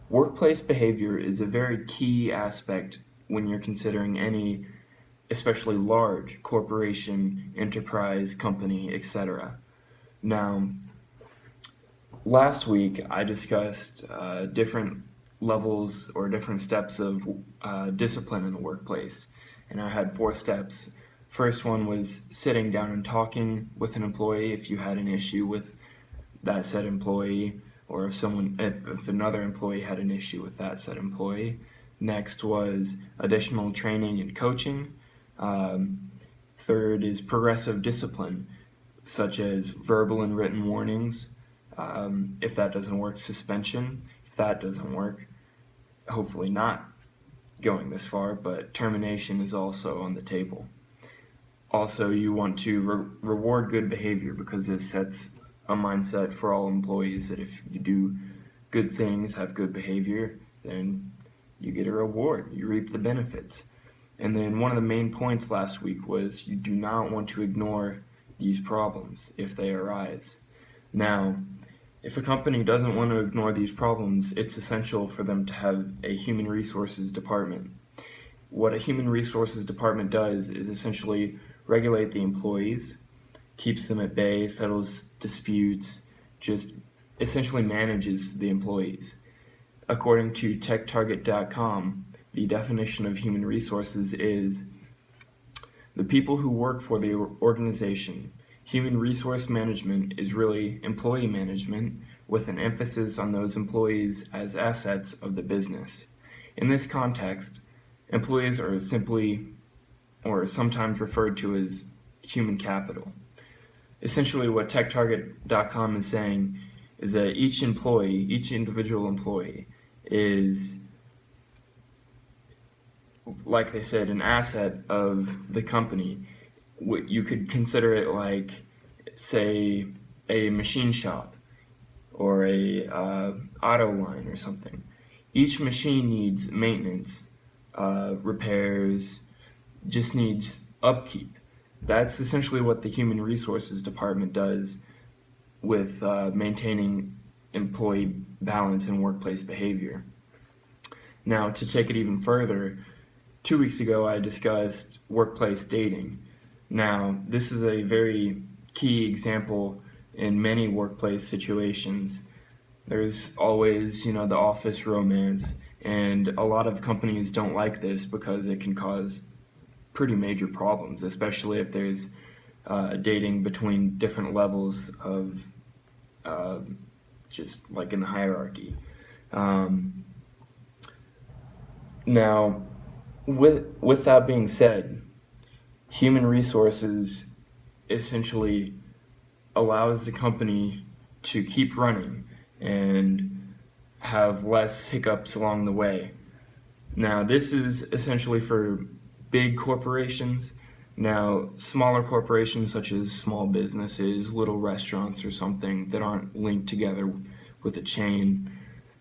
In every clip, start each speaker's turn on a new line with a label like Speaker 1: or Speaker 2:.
Speaker 1: Workplace behavior is a very key aspect when you're considering any, especially large corporation, enterprise, company, etc. Now, last week I discussed different levels or different steps of discipline in the workplace, and I had 4 steps. First one was sitting down and talking with an employee if you had an issue with that said employee, or if another employee had an issue with that said employee. Next was additional training and coaching. Third is progressive discipline, such as verbal and written warnings. If that doesn't work, suspension. If that doesn't work, hopefully not going this far, but termination is also on the table. Also, you want to reward good behavior, because this sets a mindset for all employees that if you do good things, have good behavior, then you get a reward, you reap the benefits. And then one of the main points last week was you do not want to ignore these problems if they arise. Now, if a company doesn't want to ignore these problems, it's essential for them to have a human resources department. What a human resources department does is essentially regulate the employees, keeps them at bay, settles disputes, just essentially manages the employees. According to TechTarget.com, the definition of human resources is the people who work for the organization. Human resource management is really employee management with an emphasis on those employees as assets of the business. In this context, employees are simply or sometimes referred to as human capital. Essentially, what TechTarget.com is saying is that each individual employee is, like they said, an asset of the company. You could consider it like, say, a machine shop or a auto line or something. Each machine needs maintenance, repairs, just needs upkeep. That's essentially what the Human Resources Department does with maintaining employee balance and workplace behavior. Now, to take it even further, 2 weeks ago I discussed workplace dating. Now, this is a very key example in many workplace situations. There's always, the office romance, and a lot of companies don't like this because it can cause pretty major problems, especially if there's dating between different levels of just like in the hierarchy. Now, with that being said, human resources essentially allows the company to keep running and have less hiccups along the way. Now, this is essentially for big corporations. Now, smaller corporations such as small businesses, little restaurants or something that aren't linked together with a chain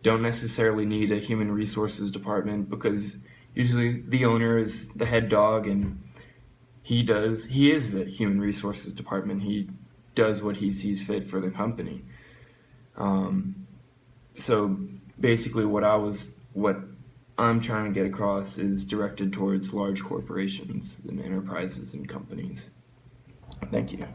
Speaker 1: don't necessarily need a human resources department, because usually the owner is the head dog and he is the human resources department. He does what he sees fit for the company. So basically what I'm trying to get across is directed towards large corporations and enterprises and companies. Thank you.